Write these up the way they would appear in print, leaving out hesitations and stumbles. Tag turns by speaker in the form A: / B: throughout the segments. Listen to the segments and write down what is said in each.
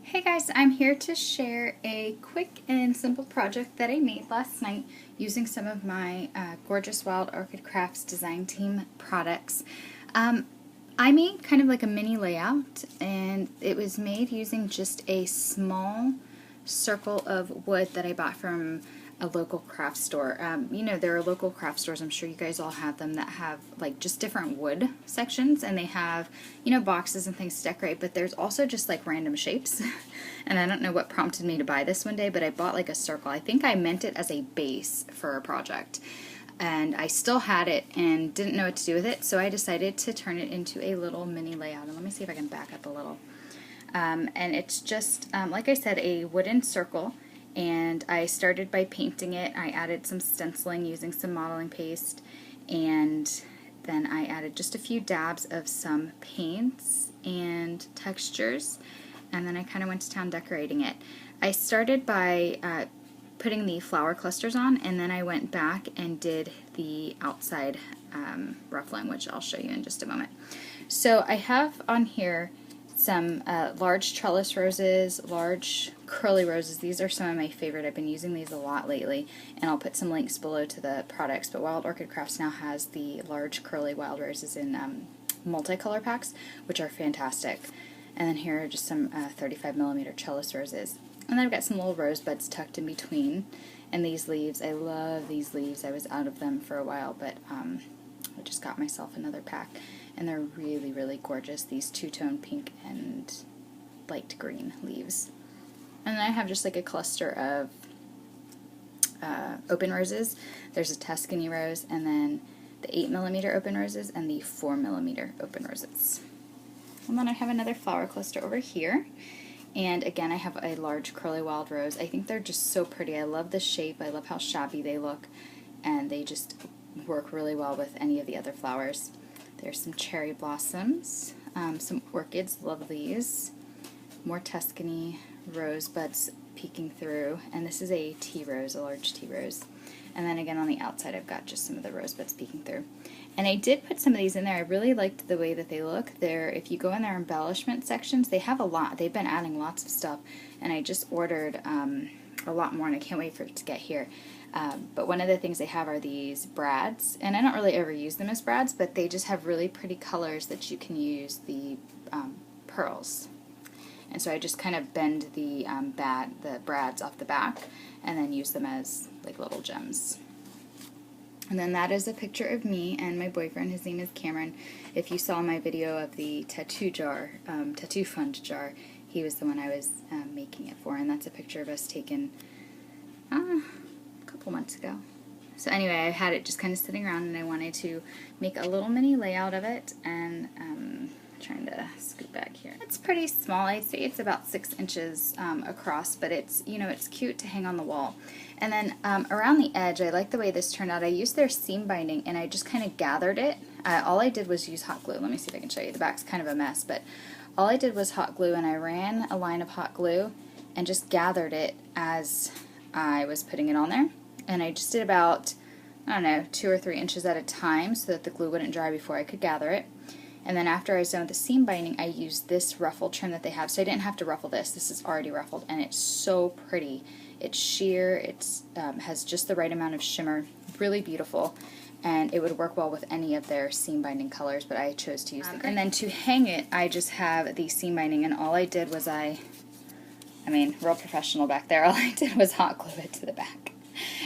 A: Hey guys, I'm here to share a quick and simple project that I made last night using some of my gorgeous Wild Orchid Crafts design team products. I made kind of like a mini layout, and it was made using just a small circle of wood that I bought from a local craft store. There are local craft stores, I'm sure you guys all have them, that have like just different wood sections, and they have, boxes and things to decorate, but there's also just like random shapes. And I don't know what prompted me to buy this one day, but I bought like a circle. I think I meant it as a base for a project. And I still had it and didn't know what to do with it, so I decided to turn it into a little mini layout. And let me see if I can back up a little. And it's just, like I said, a wooden circle. And I started by painting it. I added some stenciling using some modeling paste, and then I added just a few dabs of some paints and textures, and then I kind of went to town decorating it. I started by putting the flower clusters on, and then I went back and did the outside ruffling, which I'll show you in just a moment. So I have on here some large trellis roses, large curly roses. These are some of my favorite. I've been using these a lot lately, and I'll put some links below to the products, but Wild Orchid Crafts now has the large curly wild roses in multicolor packs, which are fantastic. And then here are just some 35mm trellis roses. And then I've got some little rosebuds tucked in between. And these leaves, I love these leaves. I was out of them for a while, but I just got myself another pack. And they're really, really gorgeous, these two-tone pink and light green leaves. And then I have just like a cluster of open roses. There's a Tuscany rose, and then the 8mm open roses and the 4mm open roses. And then I have another flower cluster over here. And again, I have a large curly wild rose. I think they're just so pretty. I love the shape. I love how shabby they look. And they just work really well with any of the other flowers. There's some cherry blossoms, some orchids, love these. More Tuscany rosebuds peeking through. And this is a tea rose, a large tea rose. And then again on the outside I've got just some of the rosebuds peeking through. And I did put some of these in there. I really liked the way that they look. If you go in their embellishment sections, they have a lot. They've been adding lots of stuff. And I just ordered a lot more, and I can't wait for it to get here. But one of the things they have are these brads, and I don't really ever use them as brads, but they just have really pretty colors that you can use the pearls. And so I just kind of bend the brads off the back and then use them as like little gems. And then that is a picture of me and my boyfriend. His name is Cameron. If you saw my video of the tattoo fund jar, he was the one I was making it for, and that's a picture of us taken a couple months ago. So anyway, I had it just kind of sitting around, and I wanted to make a little mini layout of it, and trying to scoot back here. It's pretty small. I'd say it's about 6 inches across, but it's, it's cute to hang on the wall. And then around the edge, I like the way this turned out. I used their seam binding, and I just kind of gathered it. All I did was use hot glue. Let me see if I can show you. The back's kind of a mess, but all I did was hot glue, and I ran a line of hot glue and just gathered it as I was putting it on there. And I just did about, 2 or 3 inches at a time so that the glue wouldn't dry before I could gather it. And then after I was done with the seam binding, I used this ruffled trim that they have. So I didn't have to ruffle this. This is already ruffled, and it's so pretty. It's sheer. It has just the right amount of shimmer. Really beautiful. And it would work well with any of their seam binding colors, but I chose to use the green. And then to hang it, I just have the seam binding, and all I did was real professional back there. All I did was hot glue it to the back.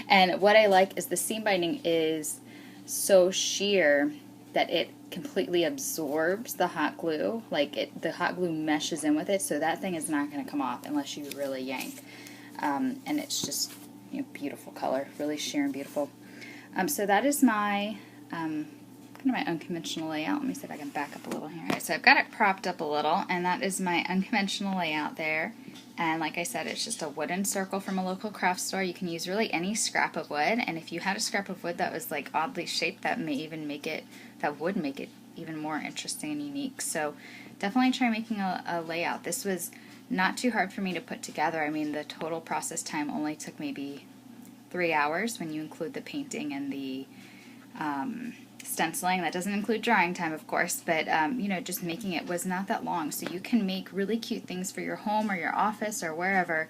A: And what I like is the seam binding is so sheer that it completely absorbs the hot glue. The hot glue meshes in with it, so that thing is not going to come off unless you really yank. And it's just beautiful color, really sheer and beautiful. So that is my kind of my unconventional layout. Let me see if I can back up a little here. So I've got it propped up a little, and that is my unconventional layout there. And like I said, it's just a wooden circle from a local craft store. You can use really any scrap of wood, and if you had a scrap of wood that was like oddly shaped, that would make it even more interesting and unique. So definitely try making a layout. This was not too hard for me to put together. The total process time only took maybe 3 hours when you include the painting and the stenciling. That doesn't include drying time, of course, but you know, just making it was not that long. So you can make really cute things for your home or your office or wherever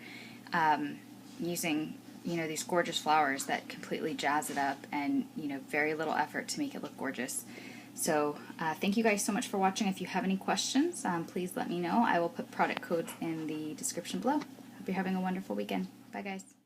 A: using, you know, these gorgeous flowers that completely jazz it up, and, you know, very little effort to make it look gorgeous. So thank you guys so much for watching. If you have any questions, please let me know. I will put product codes in the description below. Hope you're having a wonderful weekend. Bye guys.